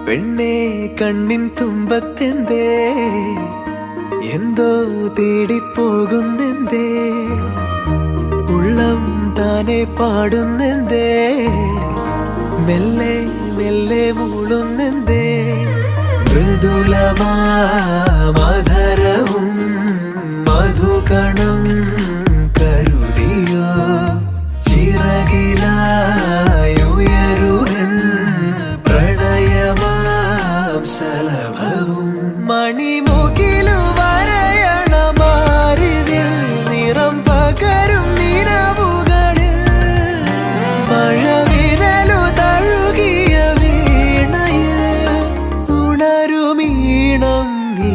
പെണ്ണേ കണ്ണിൻ തുമ്പത്തെന്തേ എന്തോ തേടിപ്പോകുന്നെന്തേ ഉള്ളം താനെ പാടുന്നെന്തേ മെല്ലെ മെല്ലെ മൂളുന്നെന്തേ മൃദുലമാധരവും മധുകണം കരുതിയോ ചിറകിലായുയരുവൻ പ്രണയമാം സലഭവും മണിമുകിലു വരയണമാരിതിൽ നിറം പകരും നിറവുകളിൽ മഴവിരലു തഴുകിയ വീണയിൽ ഉണരുമീണം നീ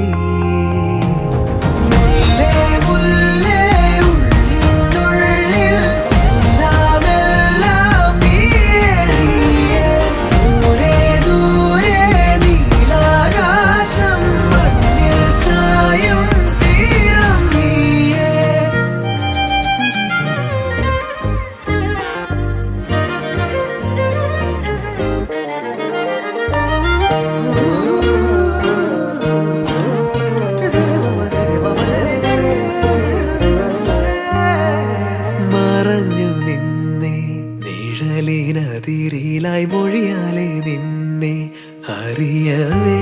നിഴലിനതിരിലായി മൊഴിയാലെ നിന്നെ അറിയവേ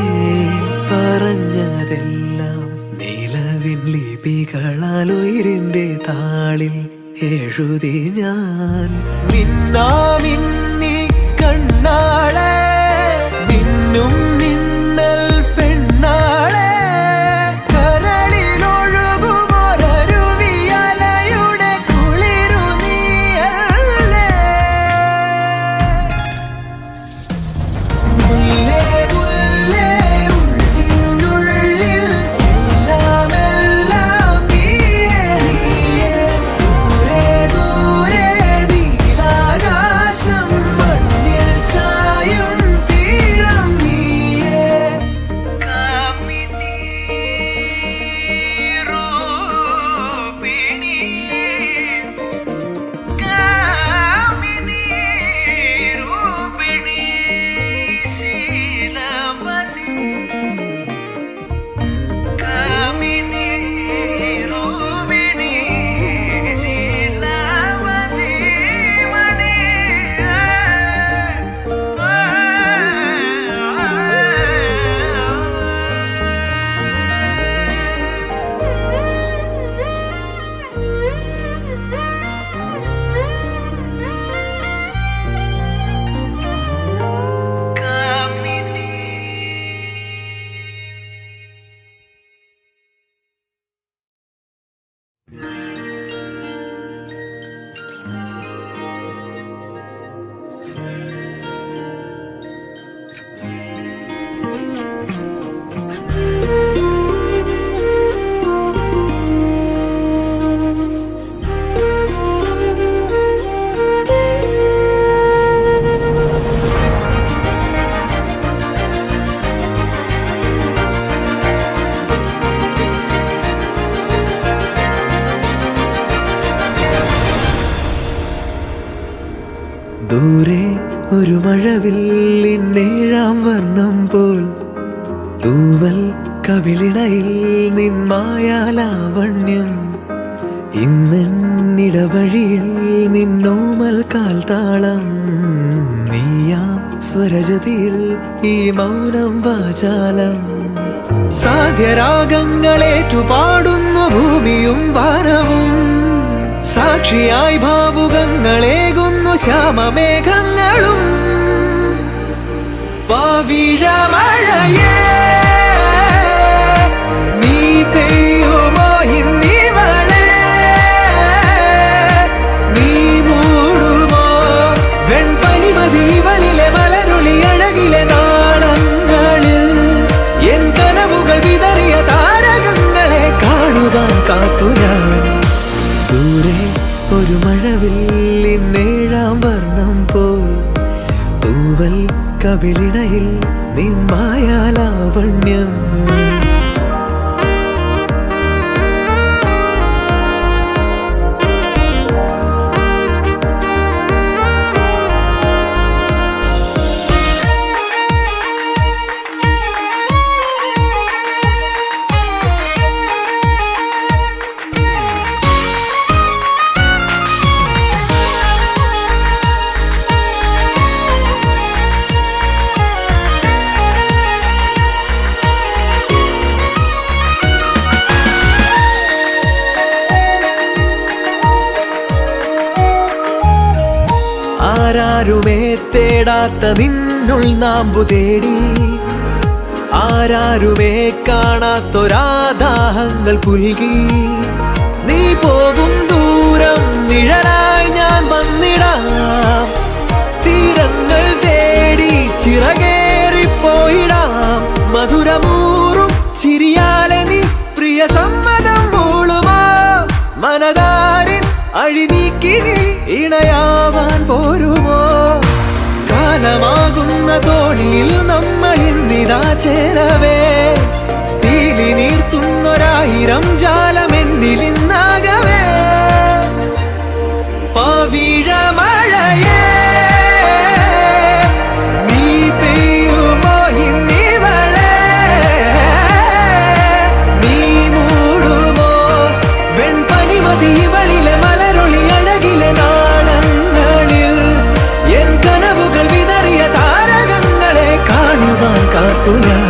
പറഞ്ഞതെല്ലാം നിലവിൻ ലിപികളാൽ ഉയിരിന്റെ താളിൽ എഴുതി ഞാൻ മിന്നാമിന്നി കണ്ണാളെ മിന്നും മിന്നൽ പെണ്ണാളെ ദൂരെ ഒരു മഴവില്ലിന്നേഴാം വർണ്ണം പോൽ തൂവൽ കവിളിണയിൽ നിന്മായാലാവണ്യം ഇന്നിടവഴിയിൽ നിന്നോമൽ കാൽത്താളം നീയാം സ്വരജതിയിൽ ഈ മൗനം വാചാലം സാധ്യരാഗങ്ങളേറ്റുപാടുന്നു ഭൂമിയും വാനവും സാക്ഷിയായി ഭാവുകങ്ങളേകുന്നു ശ്യാമമേഘങ്ങളും പവിഴമഴയേ നീ പെയ്യുമോ ഇന്നിവളെ നീ മൂടുമോ വെൺപനിമതിവളിലെ മലരുളി അഴകിലെ നാളങ്ങളിൽ എൻ കനവുകൾ വിതറിയ താരകങ്ങളെ കാണുവാൻ കാത്തു ഞാൻ ദൂരെ ഒരു മഴവില്ലിന്നേഴാം വർണ്ണം പോൽ തൂവൽ കവിളിണയിൽ നിന്മായാലാവണ്യം ആരാരുമേ തേടാത്ത നിന്നുൾ നാമ്പു തേടി ആരാരുമേ കാണാത്തൊരാദാഹങ്ങൾ പുൽകി നീ പോകും ദൂരം നിഴലായി ഞാൻ വന്നിടാം തീരങ്ങൾ തേടി ചിറകേറിപ്പോയിടാം മധുരമൂറും ചിരിയാലെ നീ പ്രിയ സമ്മതം മൂളുമാ മനതാരിൻ അഴിനീക്കി നീ ഇണയാവാൻ പോരുമോ കാലമാകുന്ന തോണിയിൽ നമ്മൾ ഇന്നിതാ ചേരവേ തീലി നീർത്തുന്നൊരായിരം ജാലമെന്നിലിന്നാകവേ പവിഴമഴയേ നീ പെയ്യുമോ ഇന്നിവളെ നീ മൂടുമോ വെൺപനിമതി ഇവളിലെ മലരൊളി അഴകിലെ നാളങ്ങളിൽ എൻ കനവുകൾ വിതറിയ താരകങ്ങളെ കാണുവാൻ കാത്തു ഞാൻ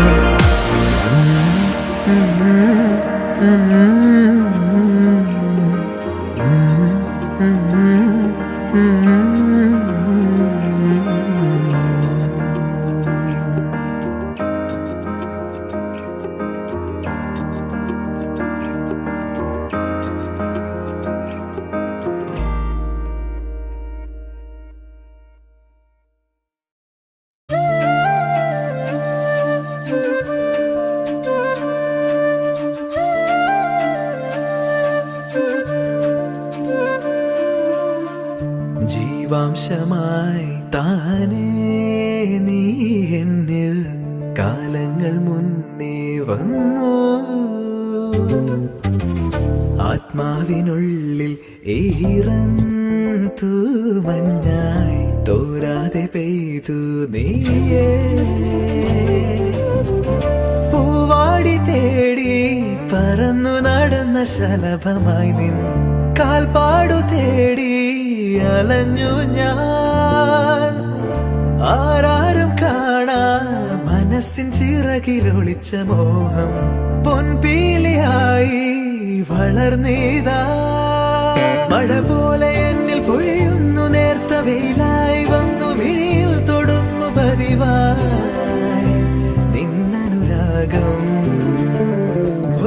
ജീവാംശമായി താനേ നീ എന്നിൽ കാലങ്ങൾ മുന്നേ വന്നു ആത്മാവിനുള്ളിൽ ഈറൻ തൂമഞ്ഞായി തോരാതെ പെയ്തു നീയേ പൂവാടി തേടി പറന്നു നടന്ന ശലഭമായി നിൻ കാൽപ്പാടു തേടി അലഞ്ഞു ഞാൻ ആരാരും കാണാ മനസ്സിൻ ചിറകിലൊളിച്ച മോഹം പൊൻപീലിയായി വളർന്നീതാ മഴ പോലെ എന്നിൽ പൊഴിയുന്നു നേർത്ത വെയിലായി വന്നു മിഴിയിൽ തൊടുന്നു പതിവായി നിന്നനുരാഗം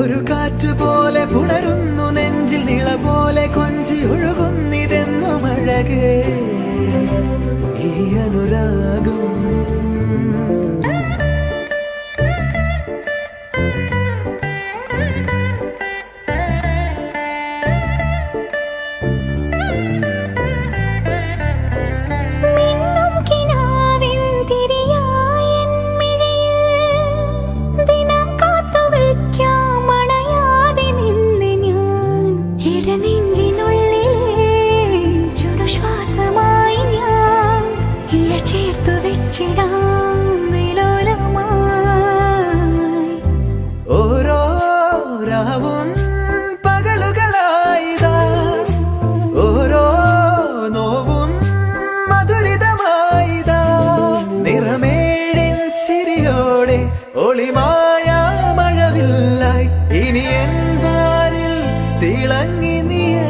ഒരു കാറ്റ് പോലെ പുണരുന്നു നെഞ്ചിൽ നിള പോലെ കൊഞ്ചി ഒഴുകുന്നിതെന്നു മഴകേ ഈ അനുരാഗം ഓരോ രാവും പകലുകളായിതാ ഓരോ നോവും മധുരിതമായിതാ നിറമേഴിൻ ചിരിയോടെ ഒളിമായ മഴവില്ലായി ഇനി എൻ വാനിൽ തിളങ്ങി നീയേ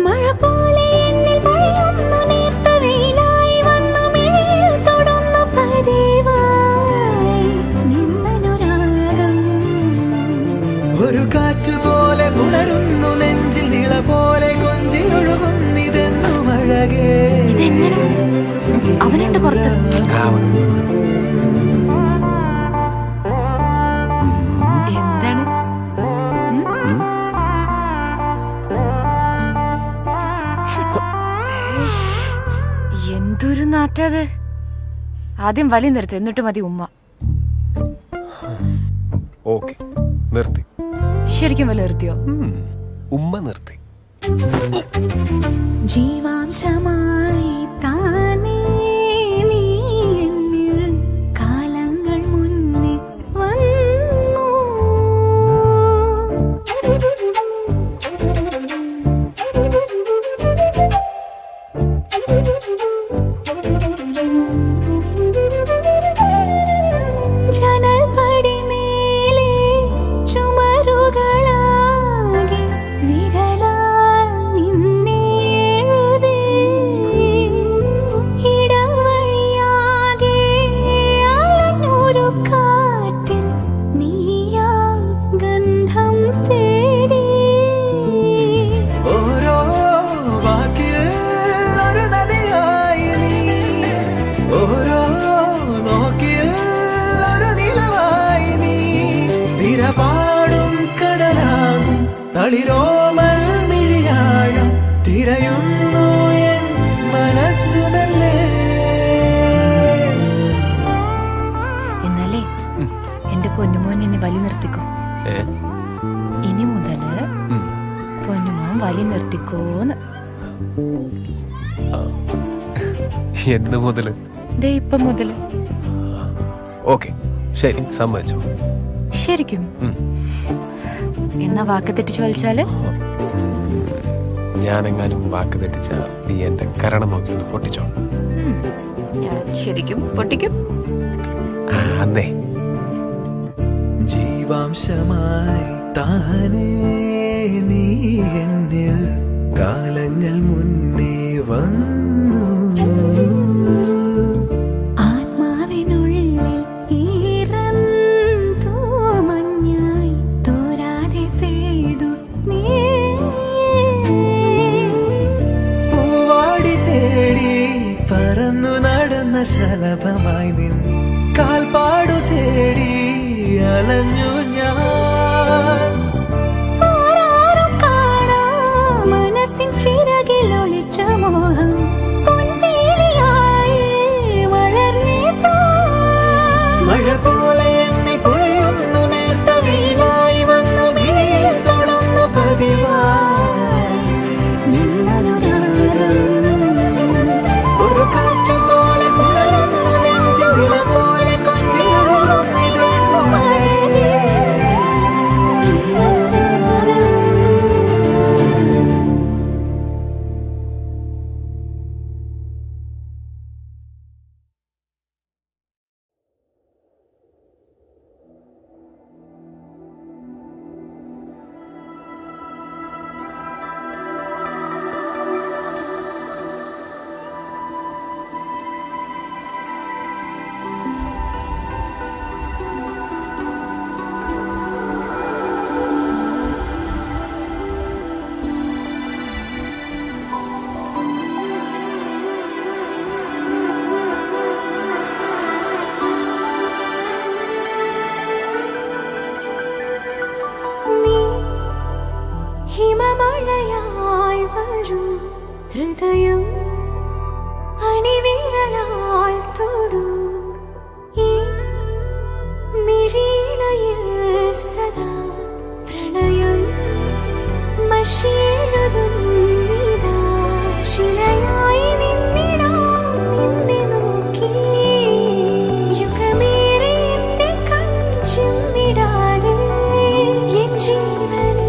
മഴ പോലെ എന്നിൽ പൊഴിയുന്നു നേർത്ത വെയിലായി വന്നു മിഴിയിൽ തൊടുന്നു പതിവായി നിന്നനുരാഗം ഒരു കാറ്റ് പോലെ പുണരുന്നു നെഞ്ചിൽ നിള പോലെ കൊഞ്ചി ഒഴുകുന്നിതെന്നു മഴകേ അവനുണ്ട് പുറത്ത് എന്താണ് എന്തൊരു നാറ്റത് ആദ്യം വലി നിർത്ത് എന്നിട്ട് മതി ഉമ്മ ഓക്കെ നിർത്തി ശരിക്കും വലി നിർത്തിയോ ഉമ്മ നിർത്തി ജീവാംശമായി താനേ നീ എന്നിൽ കാലങ്ങൾ മുന്നേ വന്നു ജനൽ പടി മേലെ ചുമരുകളാകെ വിരലാൽ നിന്നെ എഴുതി തളിരോമൽ മിഴിയാഴം തിരയുന്നു എൻ മനസ്സുമല്ലേ. എന്നാലേ എന്റെ പൊന്നുമോൻ എന്നെ വലി നിർത്തിക്കോ. ഇനി മുതല് പൊന്നുമോൻ വലി നിർത്തിക്കോന്ന്. എന്ന് മുതല്? ദേ ഇപ്പം മുതല്. ഓക്കെ, ശരി, സമ്മതിച്ചു. ശരിക്കും? എന്നാ വാക്ക് തെറ്റിച്ച് വലിച്ചാല്? ഞാനെങ്ങാനും വാക്ക് തെറ്റിച്ച നീ എന്റെ കരണം നോക്കി ഒന്ന് പൊട്ടിച്ചോ. ഞാൻ ശരിക്കും പൊട്ടിക്കും. അന്നേ ജീവാംശമായി താനേ നീ എന്നിൽ കാലങ്ങൾ മുന്നേ വന്നു. ആത്മാവിനുള്ളിൽ ഈറന്തോ മഞ്ഞായി തോരാതെ പെയ്തു നീ. പൂവാടി തേടി പറന്നു നടന്ന ശലഭമായി നിൻ കാൽപ്പാടു തേടി അലഞ്ഞു ഞാൻ. ആരാരും കാണാ മനസ്സിൻ ചിറകിൽ ഒളിച്ച മോഹം പൊൻവേലിയായി വളർന്നേതാ. മഴ പോലെ എന്നെ പൊഴിയുന്നു നേർത്ത വെയിലായി വന്നു മിഴിയിൽ തൊടുന്നു പതിവായി നിന്നനുരാഗം. ഒരു കാറ്റ് പോലെ പുണരുന്നു നെഞ്ചിൽ ഇല പോലെ കൊഞ്ചിയൊഴുകുന്നിത് മഴയേ. ഹിമമഴയായി വരൂ ഹൃദയം അണിവിരലാൽ തൊടൂ. ഈ മിഴിയിണയിൽ സദാ പ്രണയം മഷിയെഴുതുന്നിതാ. ശിലയായി നിന്നിടാം നിന്നെ നോക്കി യുഗമേറെ എന്റെ കൺചിമ്മിടാതെ എൻ ജീവനേ.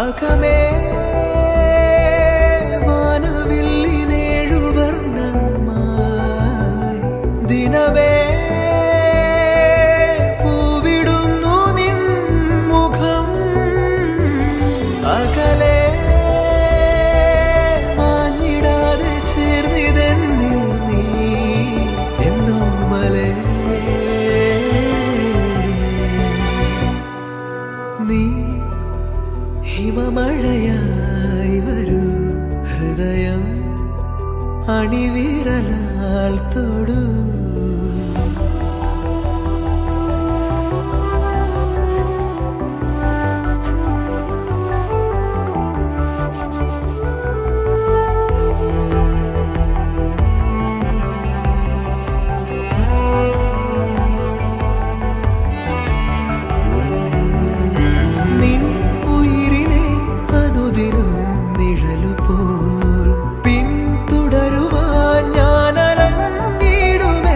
അകമേ വാനവില്ലിനേഴുവർണ്ണമായി ദിനമേ പൂവിടുന്നു നിൻ മുഖം. അകലെ മാഞ്ഞിടാതെ ചേർന്നിതെന്നിൽ നീ എന്നോമലേ. നീ ഹിമമഴയായി വരൂ ഹൃദയം അണിവിരലാൽ തൊടൂ. നിൻ ഉയിരിനെ അനുദിനം നിഴലുപോൽ പിന്തുടരുവാൻ ഞാൻ അലഞ്ഞിടുമേ.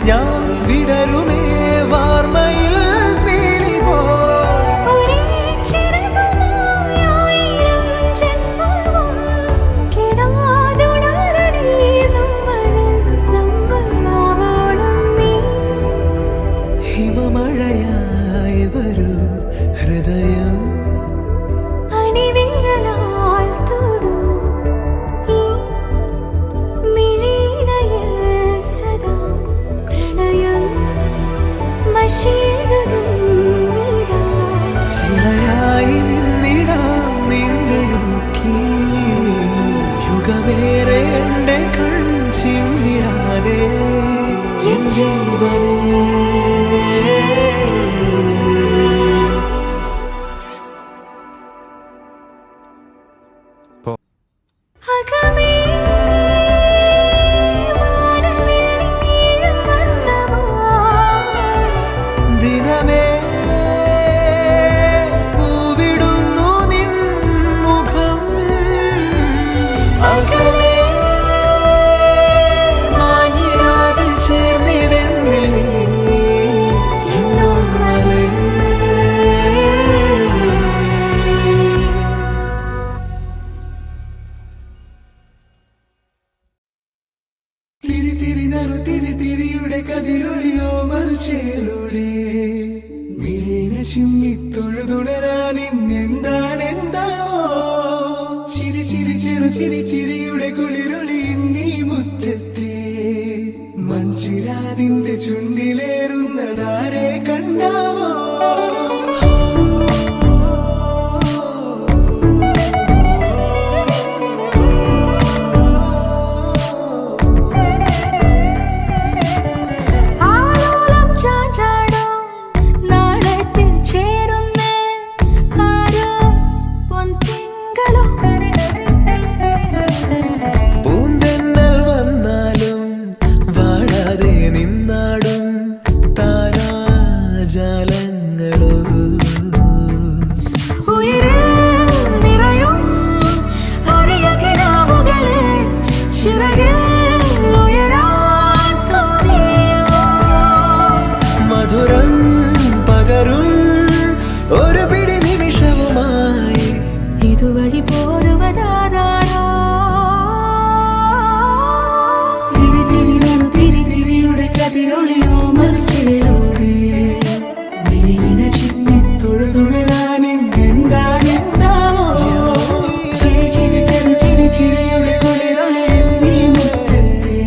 ഞാൻ വിടരുമേ വാർമയിൽ പീലി പോ ഒരേ ചിറകുമായി ആയിരം ജന്മവും കെടാതുണരണേ നമ്മളാവോളം നീ. ഹിമമഴയായി വരൂ ഹൃദയം അണിവിരലാൽ തൊടൂ ഈ മിഴിയിണയിൽ സദാ പ്രണയം മഷിയെഴുതുന്നിതാ. ശിലയായി നിന്നിടാം നിന്നെ നോക്കി യുഗമേറെ എന്റെ കൺചിമ്മിടാതെ എൻ ജീവനേ. അകമേ വാനവില്ലിൻ നീളം വർണ്ണമായി ദിനമേ പൂവിടുന്നു നിൻ മുഖം അകലെ മാഞ്ഞിടാതെ ചേർന്നിതെന്നിൽ നീ എന്നോമലേ. തിരി തിരി നറു തിരി തിരിയുടെ കതിരൊളിയോ മൽച്ചേലൂടെ മിഴിന ചിമ്മി തൊഴുതുണരാൻ ഇന്നെന്താണെന്താവോ ചിരി ചിരി ചെറു ചിരി ചിരിയുടെ കുളിരൊളി നീ മുറ്റത്തെ മൺചിരാതിന്റെ ചുണ്ടിലേറുന്നതാരെ കണ്ടാവോ ആലോലം ചാഞ്ചാടും നാളത്തിൽ ചേരുന്നേ ആരോ പൊൻതിങ്കളോ. പൂന്തെന്നൽ വന്നാലും വാഴാതെ നിന്നാടും താരാജാലങ്ങളോ ഉയരിൽ നിറയും അരിയ കിനാവുകളെ ചിറകിൽ ഉയരാൻ തോന്നിയോ. മധുരം പകരും ഒരു പിടി നിമിഷവുമായി ഇതുവഴി പോരുവതാരോ തിരി തിരി നറു തിരി തിരിയുടെ കതിരൊളിയോ മറിച്ചിലൂടെ മിഴിയിണ ചിമ്മി തൊഴുതുണരാൻ എന്താണെന്താവോ ചിരി ചിരി ചെറു ചിരി ചിരിയുടെ കുളിരൊളി നീ മുറ്റത്തെ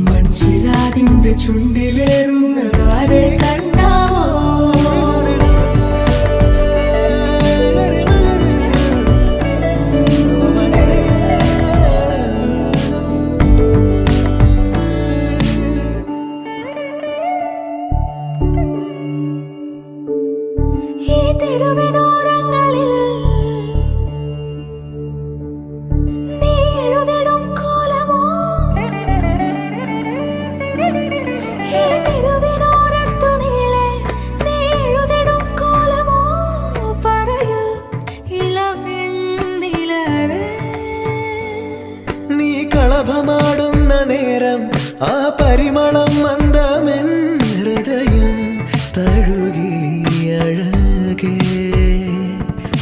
മൺചിരാതിന്റെ ചുണ്ടിലേറുന്നതാരെ കണ്ടാവോ. ഈ തെരുവിനോരങ്ങളിൽ നീ എഴുതിടും കോലമോ. ഈ തെരുവിനോരത്തു നീളെ നീ എഴുതിടും കോലമോ. പറയൂ ഇളവെണ്ണിലവേ നീ കളഭമാടുന്ന നേരം ആ പരിമളം മന്ദമെൻ ഹൃദയം തഴുകി അഴകേ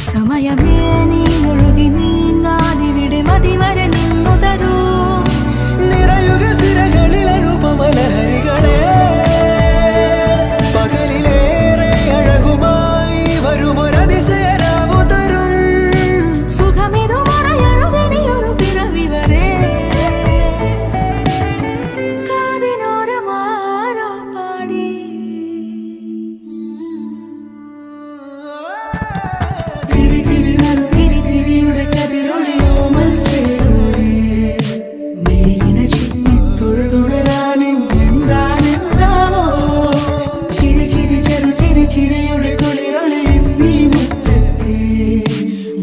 സമയമേ നീ ഒഴുകി നീങ്ങാതിവിടെ മതിവരെ നിന്നു തരൂ. നിറയുക സിരകളിൽ അനുപമലഹരികളെ പകലിലേറെ അഴകുമായി വരുമൊരതിശയരാവു തരും സുഖമിതു മറയരുതിനിയൊരു പിറവി വരെ. കാതിനോരമാരോ പാടി തിരി തിരി നറു തിരി തിരിയുടെ കതിരൊളിയോ മൽച്ചേലൂടെ മിഴിയിണ ചിമ്മി തൊഴുതുണരാൻ എന്താണെന്താവോ ചിരി ചിരി ചെറു ചിരി ചിരിയുടെ കുളിരൊളി നീ മുറ്റത്തെ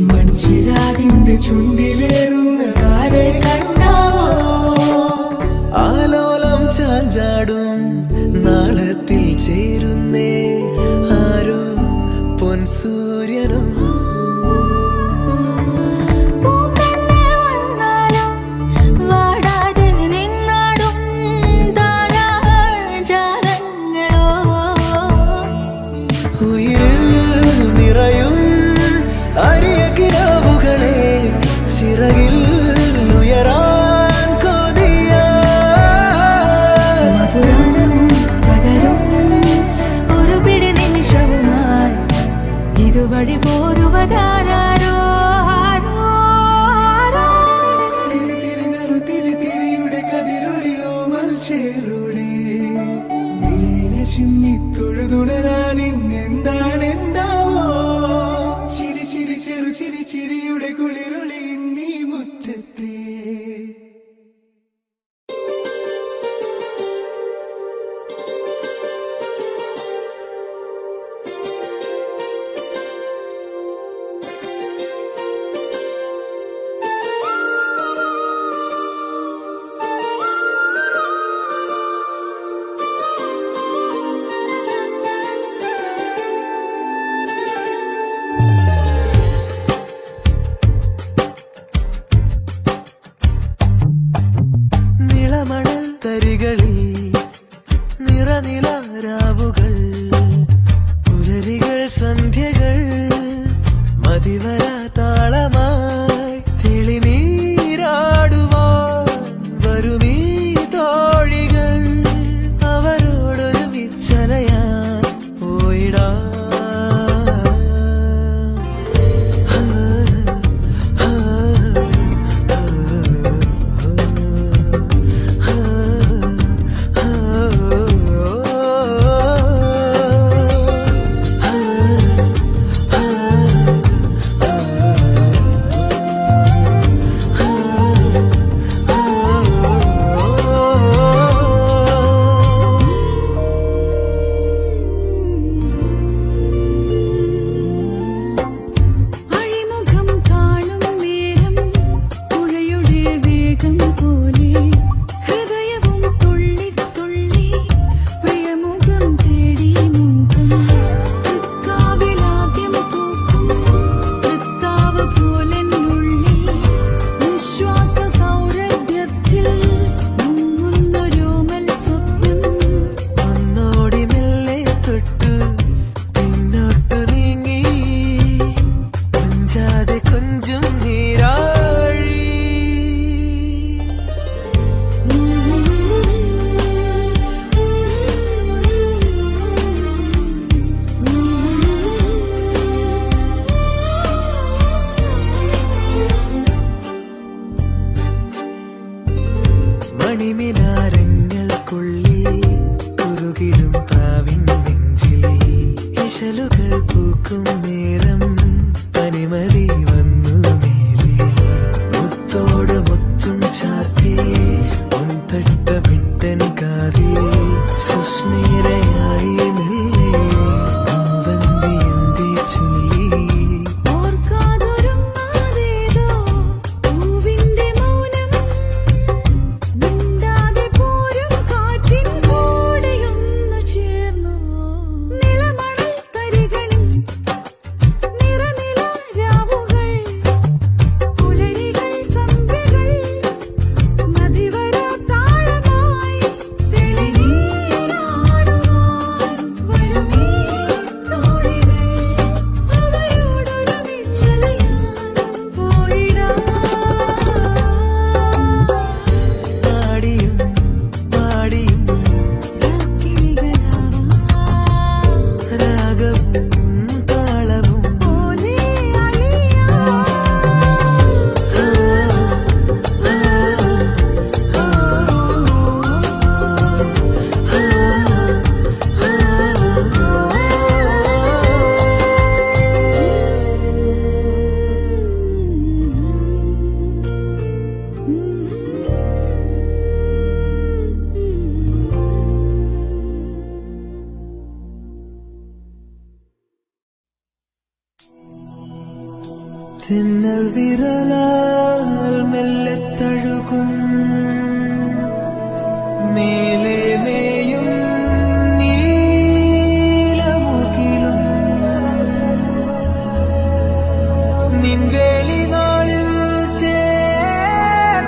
മൺചിരാതിന്റെ ചുണ്ടിലേറുന്നതാരെ കണ്ടാവോ. ആലോലം ചാഞ്ചാടും നാളത്തിൽ ചേരുന്നേ ആരോ പൊൻസൂര്യനോ പൂന്തന്നെ വന്നാലും വാടാതെ നിന്നാടും താരാൾ ചിമ്മി തൊഴുതുണരാൻ ഇന്നെന്താണെന്താവോ ചിരി ചിരി ചെറു ചിരി ചിരിയുടെ കുളിരുളി നീ മുറ്റത്തെ നിളമണൽ തരികളിൽ നിറനിലാരാവുകൾ പുലരികൾ സന്ധ്യകൾ മതിവര താളമായി തെളിനീരാടുവാൻ വരുമീ തോഴികൾ അവരോടൊരു വിച്ചലയാൻ പോയിടാ മണിമിനാരങ്ങൾക്കുള്ളിൽ കുറുകിടും പ്രാവിൻ നെഞ്ചിൽ ഇശലുകൾ പൂക്കും നേരം പനിമതി വന്നു മേലെ മുത്തോട് മുത്തും ചാത്തി പൊൻതട്ട വിട്ടൻ കാതിൽ സുസ്മേരയായി മെല്ലെ വന്തി എന്തി ചൊല്ലി തിന്നൽ വിരലാൽ മെല്ലെ തഴുകും മേലെ മേയും നീലമുകിലും നിൻവേളി നാളിൽ ചേർന്നലിയേ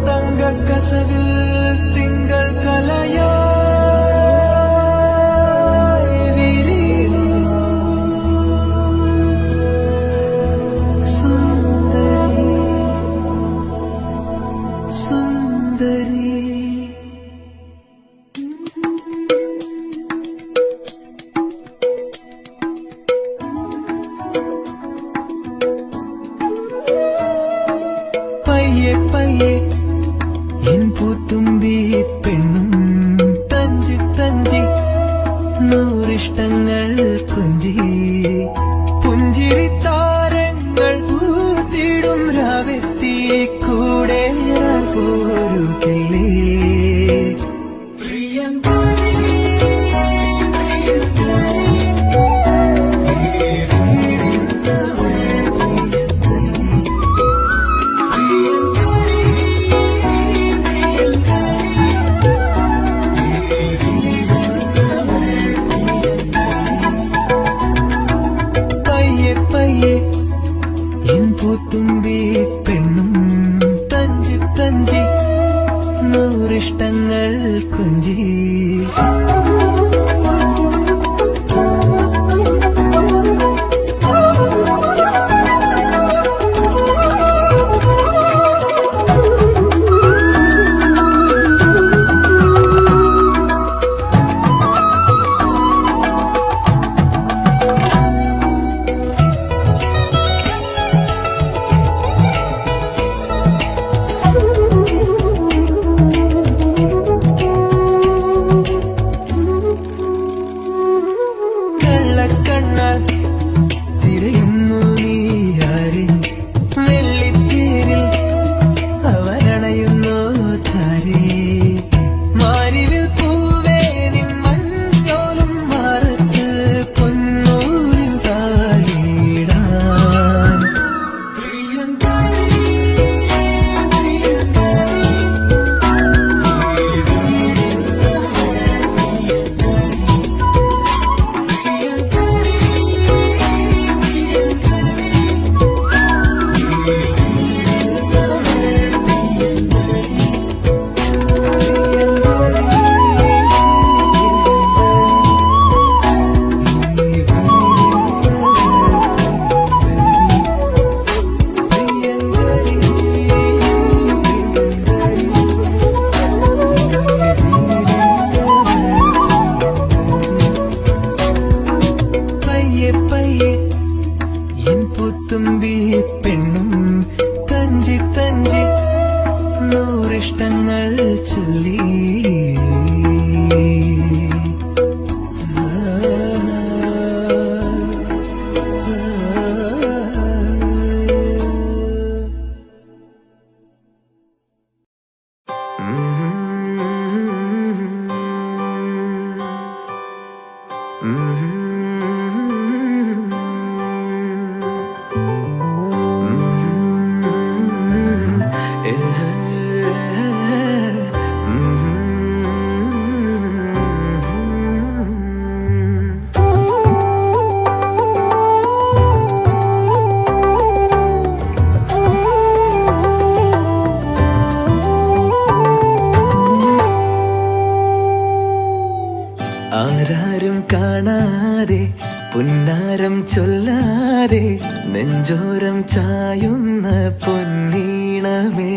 തങ്കക്കസവിൽ തിങ്കൾ കലയോ so നൂറിഷ്ടങ്ങൾ ചൊല്ലി ആരാരും കാണാതെ പുന്നാരം ചൊല്ലാതെ നെഞ്ചോരം ചായുന്ന പൊന്നീണമേ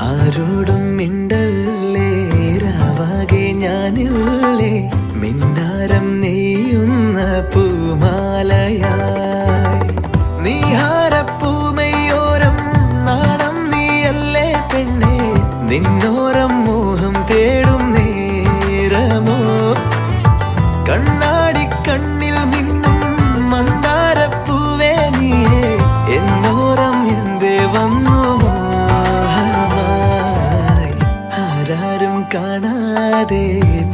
ആരോടും മിണ്ടല്ലേ രാവാകെ ഞാനില്ലേ മിന്നാരം നെയ്യുന്ന പൂമാലയായി നീഹാരപ്പൂമയോരം നാണം നീയല്ലേ പെണ്ണേ നിന്നോരം മോഹം തേടും നേരമോ കണ്ണാടി കണ്ണിൽ മിന്നും മന്ദാരപ്പൂവേ നീയേ എന്നോരം എന്തേ വന്നു മോഹമായി ആരാരും കാണാതെ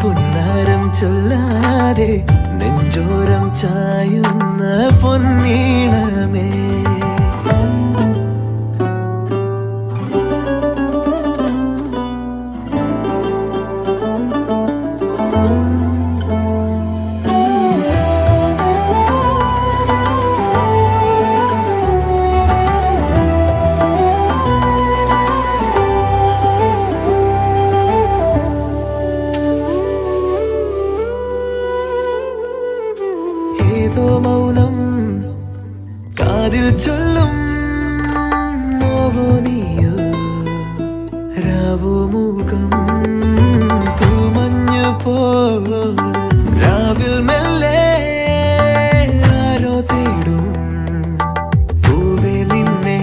പുന്നാരം ചൊല്ലാതെ നെഞ്ചോരം ചായുന്ന പൊന്നീണമേ ഏതോ മൗനം കാതിൽ ചൊല്ലും നോവോ നീയോ രാവോ മൂകം തൂമഞ്ഞു പോ രാവിൽ മെല്ലെ ആരോ തേടും പൂവേ നിന്നെ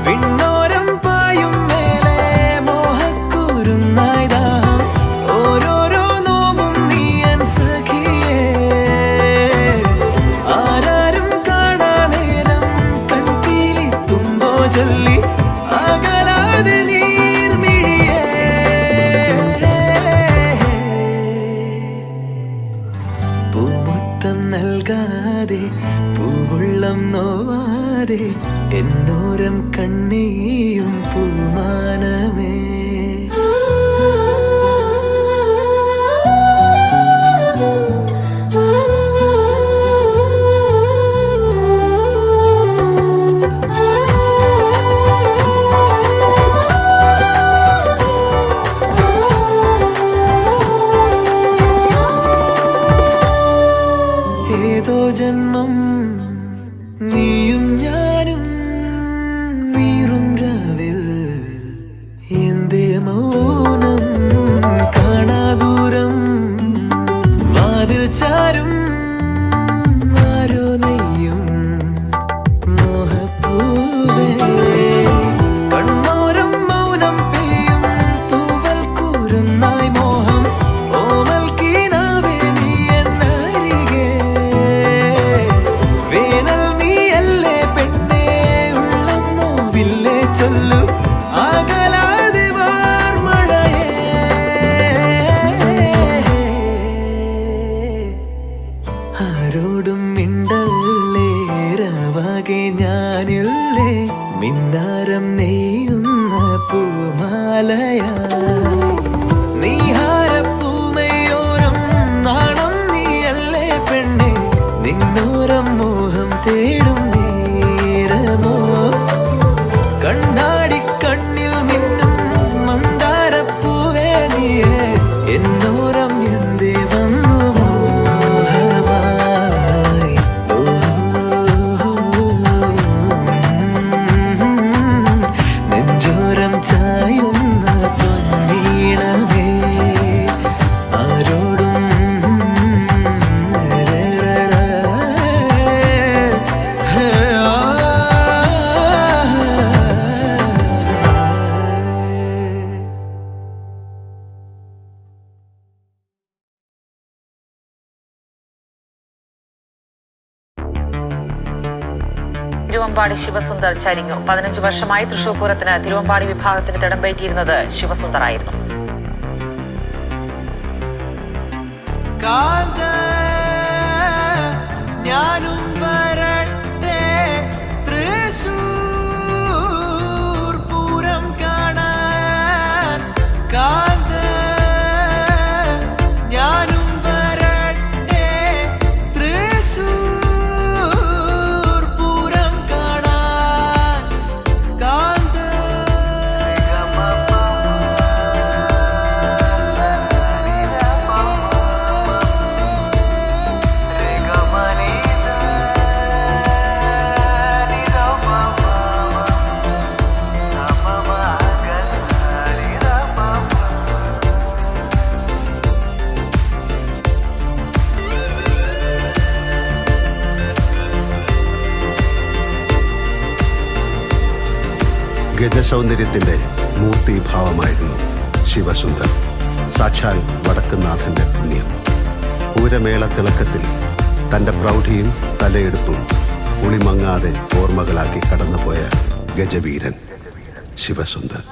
വിണ്ണോരം പായും മേലെ മോഹക്കൂരുന്നായി ദാഹം ഓരോരോ നോവും നീയൻ സഖിയേ ആരാരും കാണാ നേരം കൺപീലി തുമ്പോ ചൊല്ലി അകലാതെ നീർമിഴിയേ പൂമുത്തം നൽകാതെ പൂവുള്ളം നോവാതെ എന്നോരം കണ്ണീയും പൂമാനമേ ഏതോ ജന്മം നീയും ഞാനും നീറും രാവിൽ എന്തേ മൗനം കാണാദൂരം വാതിൽ ചാരും ആരോ നെയ്യും മോഹപ്പൂവേ കണ്ണോരം മൗനം പെയ്യും തൂവൽ കൂരുന്നായി മോഹം ഓമൽ കീനാവേ നീ എന്നരികെ വേനൽ നീയല്ലേ പെണ്ണേ ഉള്ളം നോവില്ലേ ചൊല്ലു അകലാതെ വാർമഴയേ ആരോടും മിണ്ടല്ലേ രാവാകെ ഞാനില്ലേ മിന്നാരം നെയ്യുന്ന പൂമാലയാ നീഹാരപ്പൂമയോരം നാണം നീയല്ലേ പെണ്ണേ നിന്നോരം മോഹം തേടും നേരമോ കണ്ണാടി കണ്ണിൽ മിന്നും മന്ദാരപ്പൂവേ നീയേ എന്നോരം എന്തേ വന്നു മോഹമായി നെഞ്ചോരം ചായുന്ന പൊന്നീണമേ ആരോടും തിരുവമ്പാടി ശിവസുന്ദർ ചരിഞ്ഞു. 15 വർഷമായി തൃശൂർ പൂരത്തിന് തിരുവമ്പാടി വിഭാഗത്തിന് തിടമ്പേറ്റിയിരുന്നത് ശിവസുന്ദർ ആയിരുന്നു. ഞാനും വരട്ടെ തൃശൂർ പൂരം കാണാൻ. ഞാനും വരട്ടെ തൃശൂർ പൂരം കാണാൻ. ഗജസൗന്ദര്യത്തിന്റെ മൂർത്തിഭാവമായിരുന്നു ശിവസുന്ദർ. സാക്ഷാൽ വടക്കുന്നാഥന്റെ പുണ്യം. പൂരമേള തിളക്കത്തിൽ തന്റെ പ്രൗഢിയും തലയെടുപ്പും ഉളിമങ്ങാതെ ഓർമ്മകളാക്കി കടന്നുപോയ ഗജവീരൻ ശിവസുന്ദർ.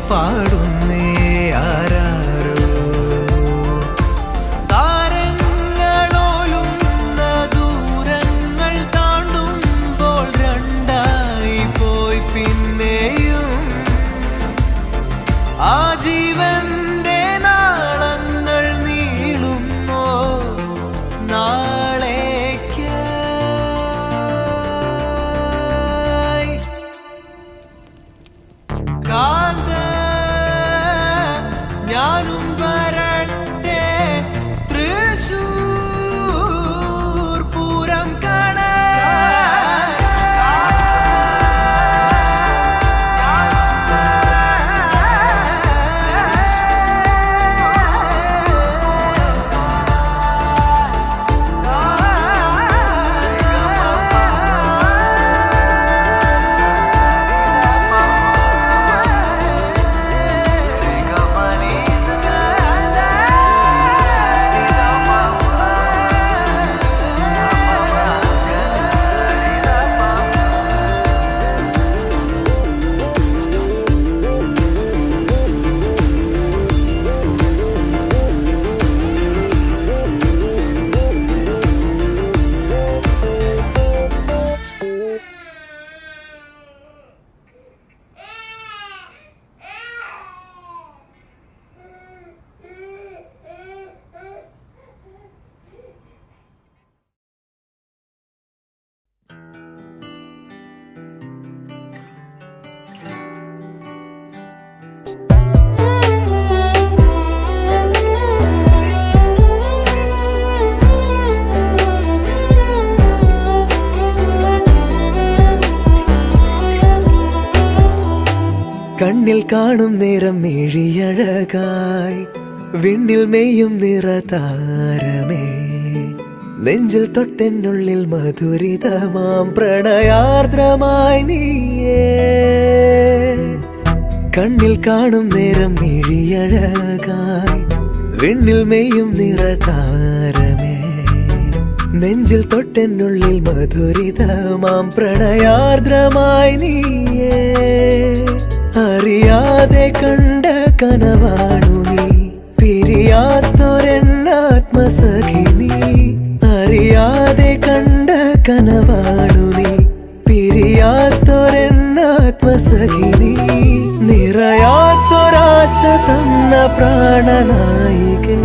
പാടുന്നേ ആരാരോ താരങ്ങളോലുന്ന ദൂരങ്ങൾ താണ്ടുമ്പോൾ രണ്ടായി പോയി പിന്നെയും ആ ജീവന്റെ നാളങ്ങൾ നീളുന്നോ നാളേക്കായി. ഞാനും വരട്ടെ തൃശൂർ പൂരം കാണാൻ. കണ്ണിൽ കാണും നേരം മിഴിയഴകായി വിണ്ണിൽ മെയ്യും നിറതാരമേ. നെഞ്ചിൽ തൊട്ടെന്നുള്ളിൽ മധുരിതമാം പ്രണയാർദ്രമായി നീയേ. കണ്ണിൽ കാണും നേരം മിഴിയഴകായി വിണ്ണിൽ മെയ്യും നിറതാരമേ. നെഞ്ചിൽ തൊട്ടെന്നുള്ളിൽ മധുരിതമാം പ്രണയാർദ്രമായി നീയേ. അറിയാതെ കണ്ട കനവാണു നീ, പിരിയാത്തൊരെന്നാത്മസഖി നീ. അറിയാതെ കണ്ട കനവാണു നീ, പിരിയാത്തൊരെന്നാത്മസഖി നീ. നിറയാത്തൊരാശ തന്ന പ്രാണനായികേ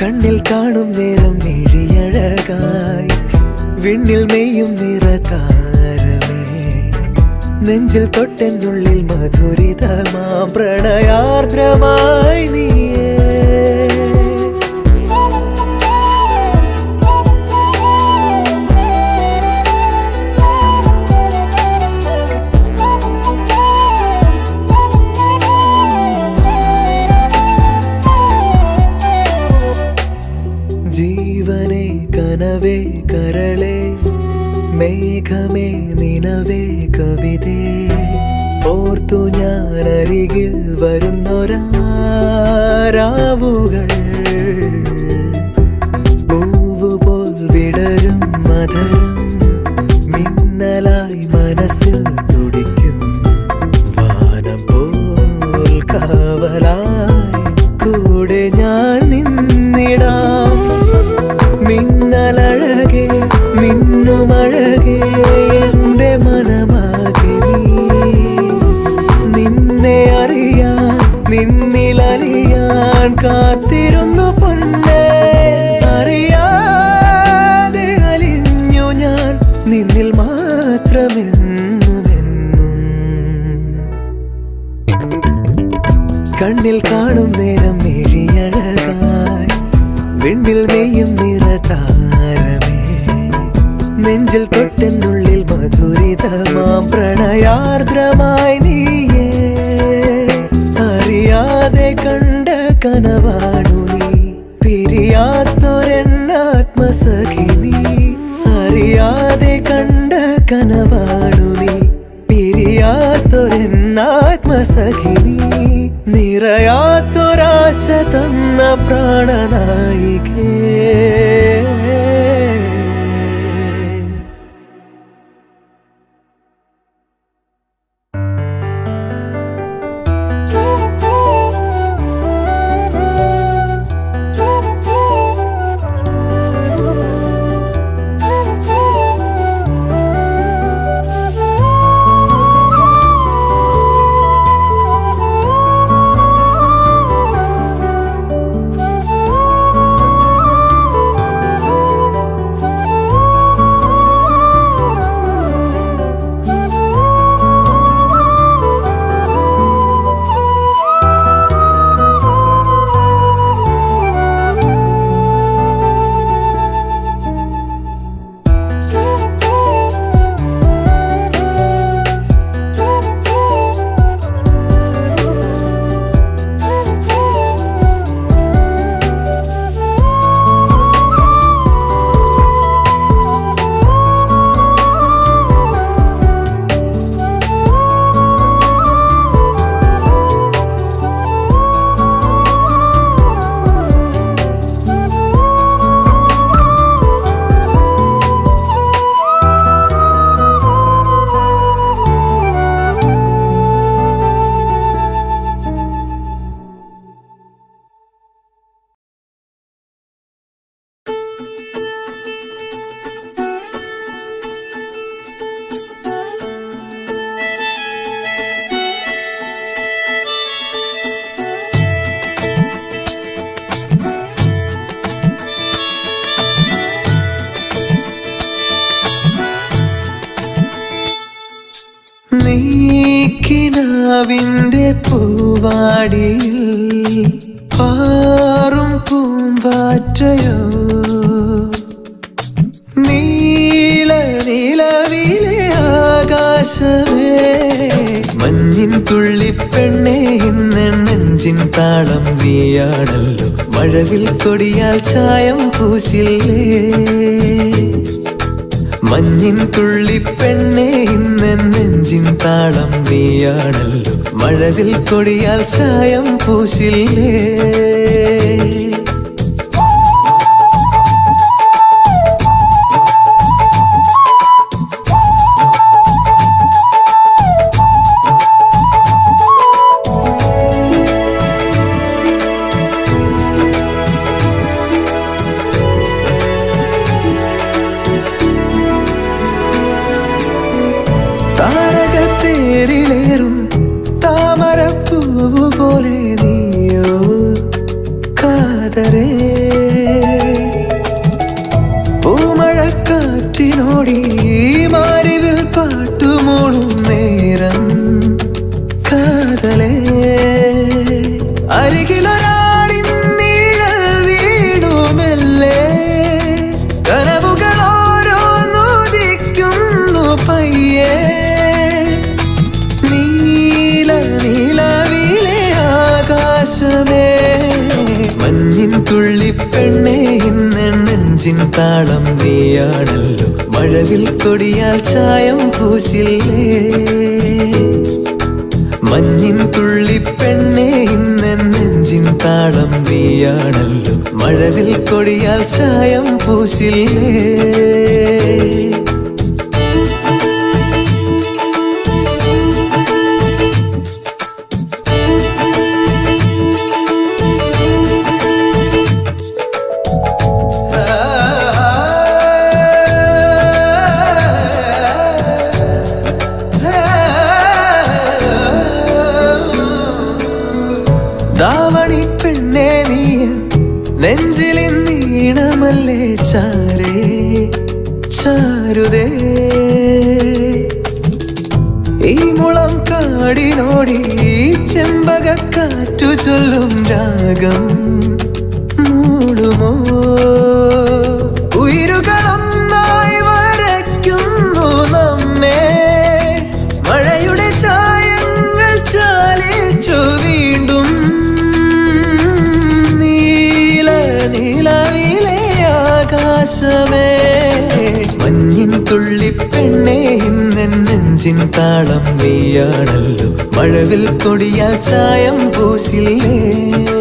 കണ്ണിൽ കാണും നേരം മിഴിയഴകായി വിണ്ണിൽ നെയ്യും നിറതാരമേ നെഞ്ചിൽ തൊട്ടെന്നുള്ളിൽ മധുരിതമാം പ്രണയാർദ്രമായി നീയേ ജീവനേ കനവേ കരളേ മേഘമേ നിനവേ കവിതേ ഓർത്തു ഞാൻ അരികിൽ വരുന്നൊരാവുകൾ പൂവുപോൽ വിടരും മധുരം മിന്നലായി മനസ്സിൽ തുടിക്കും വാനം പോൽ കാവലായി കൂടെ ഞാൻ നിന്നിടാം മിന്നലഴകേ മിന്നുമഴകേ എൻ്റെ മനമാകെ നിന്നെ അറിയാൻ നിന്നിലറിയാൻ കാത്തിരുന്നു പൊന്നേ അറിയാതെ അലിഞ്ഞു ഞാൻ നിന്നിൽ മാത്രമെന്നുമെന്നും കണ്ണിൽ കാണും നേരം മിഴിയഴകായി വിണ്ണിൽ നെയ്യും നിറതാരമേ നെഞ്ചിൽ തൊട്ടെന്നുള്ളിൽ മധുരിതമാം പ്രണയാർദ്രമായി നീയേ അറിയാതെ കണ്ട കനവാണു നീ പിരിയാത്തൊരെന്നാത്മസഖി നീ അറിയാതെ കണ്ട കനവാണു നീ പിരിയാത്തൊരെന്നാത്മസഖി നീ നിറയാത്തൊരാശ തന്ന പ്രാണനായികേ നീക്കിനാവിൻ്റെ പൂവാടിയിൽ പാറും പൂമ്പാറ്റയോ നീല നിലവിലെ ആകാശമേ മഞ്ഞിൻ തുള്ളിപ്പെണ്ണേ ഇന്ന് നെഞ്ചിൻ താളം നീയാണല്ലോ മഴവിൽ കൊടിയാൽ ചായം പൂശില്ലേ മഞ്ഞിൻ തുള്ളിപ്പെണ്ണേ ഇന്ന് നെഞ്ചിൻ താളം നീയാണല്ലോ മഴവിൽ കൊടിയാൽ ചായം പൂശില്ലേ താരകത്തേരിലെ കാതരേ പൂമഴക്കാറ്റിനോടി മാറിവിൽ പാട്ടുമോളും നേരം കാതലേ അരികിലൊരാളിൻ നിഴൽ വീണുമെല്ലെ കനവുകൾ ഓരോന്നുദിക്കുന്നു പയ്യെ നീല നീലവിലെ ആകാശമേ മഞ്ഞിൻ തുള്ളിപ്പെണ്ണേ ഇന്ന് നെഞ്ചിൻ താളം നീയാണല്ലോ മഴവിൽ കൊടിയാൽ ചായം പൂശില്ലേ മഞ്ഞിൻ തുള്ളിപ്പെണ്ണേ ഇന്ന് നെഞ്ചിൻ താളം നീയാണല്ലോ മഴവിൽ കൊടിയാൽ ചായം പൂശില്ലേ ദാവണി പെണ്ണേ നീ നെഞ്ചിലിൻ നീണമല്ലേ ചാരേ ചാരുതേ ഈ മുളം കാടിനോടി ചെമ്പകക്കാറ്റു ചൊല്ലും രാഗം മൂടുമോ ഉയരുകളൊന്നായി വരയ്ക്കുന്നു നമ്മെ മഴയുടെ ചായങ്ങൾ ചാലിച്ചു വീണ്ടും നീലവിലെ ആകാശമേ മഞ്ഞിൻ തുള്ളിപ്പെണ്ണേ ഇന്ന് നെഞ്ചിൻ താളം നീയാണല്ലോ മഴവിൽ കൊടിയാൽ ചായം പൂശില്ലേ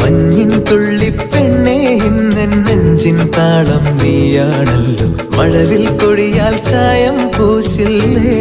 മഞ്ഞിൻ തുള്ളിപ്പെണ്ണേ ഇന്ന് നെഞ്ചിൻ താളം നീയാണല്ലോ മഴവിൽ കൊടിയാൽ ചായം പൂശില്ലേ